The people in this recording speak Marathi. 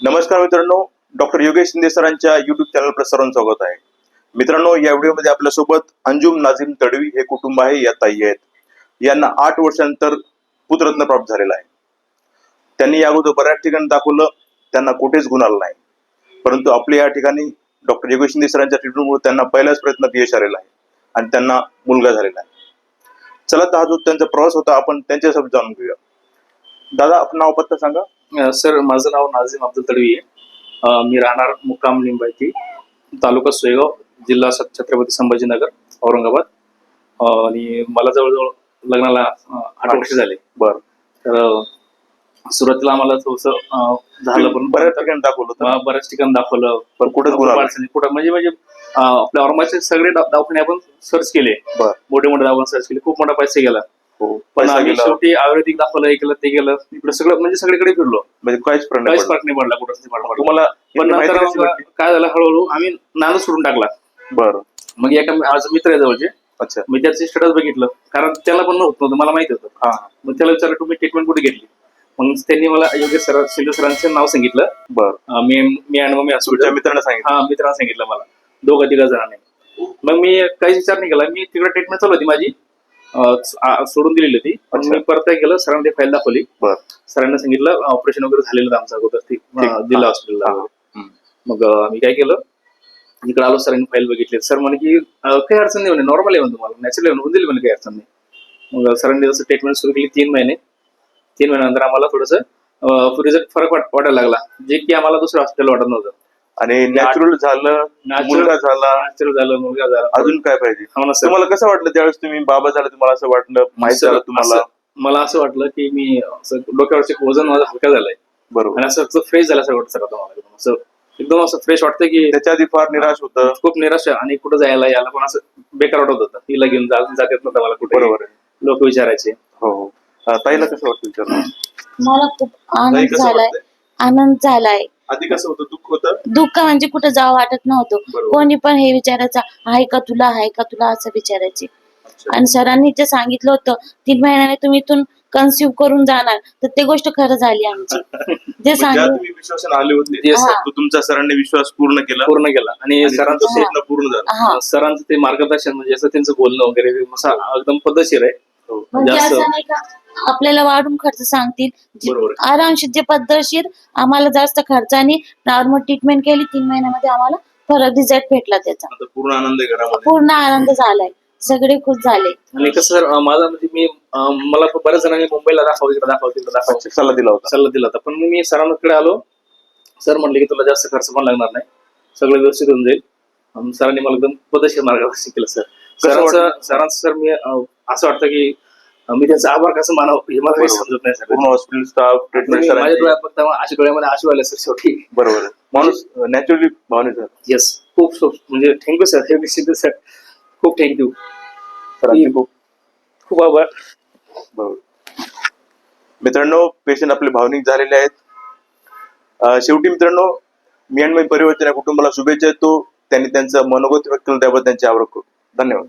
नमस्कार मित्रांनो, डॉक्टर योगेश शिंदे सरांच्या युट्यूब चॅनलवर सर्वांचं स्वागत आहे. मित्रांनो, या व्हिडिओमध्ये आपल्यासोबत अंजुम नाझीम तडवी हे कुटुंब आहे. या ताई आहेत. यांना 8 वर्षांनंतर पुत्ररत्न प्राप्त झालेला आहे. त्यांनी या अगोदर बऱ्याच ठिकाणी दाखवलं, त्यांना कुठेच गुण आला नाही. परंतु आपल्या या ठिकाणी डॉक्टर योगेश शिंदे सरांच्या ट्रीटमेंटमुळे त्यांना पहिल्याच प्रयत्नात यश आलेलं आहे आणि त्यांना मुलगा झालेला आहे. चला, तर हा जो त्यांचा प्रवास होता आपण त्यांच्यासोबत जाणून घेऊया. दादा, आपलं नाव पत्ता सांगा. सर, माझं नाव नाझीम अब्दुल तडवी आहे. मी राहणार मुक्काम लिंबायती, तालुका सोयगाव, जिल्हा छत्रपती संभाजीनगर, औरंगाबाद. आणि मला जवळजवळ लग्नाला 8 वर्ष झाले. बरं. तर सुरुवातीला आम्हाला थोडंसं झालं, पण बऱ्याच ठिकाणी दाखवलं, बऱ्याच ठिकाणी दाखवलं, पण कुठेच कुठं म्हणजे आपल्या औरंगाबादचे सगळे दवाखाने आपण सर्च केले, मोठे मोठे दवाखाने सर्च केले, खूप मोठा पैसा गेला. पण आम्ही शेवटी आयुर्वेदिक दाखवलं, हे केलं ते केलं, इकडे सगळं म्हणजे सगळीकडे फिरलो, म्हणजे काहीच फरक नाही पडला कुठं तुम्हाला. पण नंतर काय झालं, हळूहळू आम्ही नाद सोडून टाकला. बरं. मग एका आज मित्र आहे जवळचे, अच्छा, मी त्याचे स्टेटस बघितलं, कारण त्याला पण नव्हतं, मला माहिती होतं. मग त्याला विचारलं, तुम्ही ट्रीटमेंट कुठे घेतली? मग त्यांनी मला योगेश शिंदे सरांचं नाव सांगितलं. बरं. मी आणि मम्मी हॉस्पिटल मित्रांना सांगितलं. मित्रांना सांगितलं मला, 2-3 जणांनी. मग मी काहीच विचार नाही केला, मी तिकडे ट्रीटमेंट चालू होती माझी, सोडून दिलेली होती. पण मी परत गेलं, सरांनी फाईल दाखवली. सरांना सांगितलं ऑपरेशन वगैरे झालेलं आमचं अगोदर, जिल्हा हॉस्पिटलला. मग मी काय केलं, इकडे आलो, सरांनी फाईल बघितली. सर म्हणे की काही अडचण नाही, म्हणे नॉर्मल आहे, तुम्हाला नॅचरल होऊन दिली, म्हणे काही अडचण नाही. मग सरांनी जसं ट्रीटमेंट सुरू केली 3 महिन्यानंतर आम्हाला थोडंसं रिझल्ट फरक वाटायला लागला, जे की आम्हाला दुसऱ्या हॉस्पिटल वाटत नव्हतं. आणि नॅचरल झालं, मुलगा झाला. मुलगा झाला. अजून काय पाहिजे? तुम्हाला कसं वाटलं त्यावेळेस तुम्ही बाबा झाला, तुम्हाला असं वाटलं, माहिती झालं तुम्हाला? मला असं वाटलं की मी डोक्यावरचे वजन माझं हलका झालंय. बरोबर. आणि असं फ्रेश झाल्यासारखं वाटतं तुम्हाला, असं एकदम असं फ्रेश वाटतं. की त्याच्या आधी फार निराश होतं, खूप निराश, आणि कुठं जायला यायला पण असं बेकार वाटत होतं. तिला घेऊन जात येत नव्हतं मला कुठे. बरोबर आहे. लोक विचारायचे. हो. ताईला कसं वाटतं विचार? मला खूप आनंद झालाय. आधी कसं होतं? दुःख होतं. दुःख म्हणजे कुठं जावं वाटत नव्हतं. कोणी पण हे विचारायचं, आहे का तुला असं विचारायचे. आणि सरांनी जे सांगितलं होतं 3 महिन्याने तुम्ही इथून कन्सिव्ह करून जाणार, तर ते गोष्ट खरं झाली आमची. जे तुम्ही विश्वासाने आले होते, तुमचा सरांनी विश्वास पूर्ण केला आणि सरांचं स्वप्न पूर्ण झालं. सरांचं ते मार्गदर्शन, म्हणजे असं त्यांचं बोलणं वगैरे एकदम पद्धतशीर आहे. म्हणजे असं नाही का आपल्याला वाढून खर्च सांगतील, आरामशीर, जे पद्धतशीर. आम्हाला जास्त खर्चाने नॉर्मल ट्रीटमेंट केली, 3 महिन्यामध्ये आम्हाला परत रिझल्ट भेटला. त्याचा पूर्ण आनंद आहे घरामध्ये, पूर्ण आनंद झालाय, सगळे खुश झाले. आणि कसं माझा म्हणजे मला बऱ्याच जणांनी मुंबईला दाखव सल्ला दिला होता. पण मी सरांकडे आलो. सर म्हणले की तुला जास्त खर्च पण लागणार नाही, सगळं व्यवस्थित होऊन जाईल. सरांनी मला एकदम पद्धतशीर मार्गदर्शन केलं. सरांचं सर मी असं वाटतं की मी त्यांचा आभार कसं मानावं हे मला काही समजत नाही. पूर्ण हॉस्पिटल स्टाफ, ट्रीटमेंट, माझ्या डोळ्यात फक्त अशा डोळ्यामध्ये आशू आले सर शेवटी. बरोबर. माणूस नॅचरली भावनेचा. येस, खूप म्हणजे थँक्यू सर, हे निश्चित सर, खूप थँक्यू सरांचे, खूप आभार. बरोबर. मित्रांनो, पेशंट आपले भावनिक झालेले आहेत. शेवटी मित्रांनो, मी आणि परिवर्तन या कुटुंबाला शुभेच्छा देतो. त्यांनी त्यांचं मनोगत व्यक्त केलं, त्याबद्दल त्यांचे आभार करतो. धन्यवाद.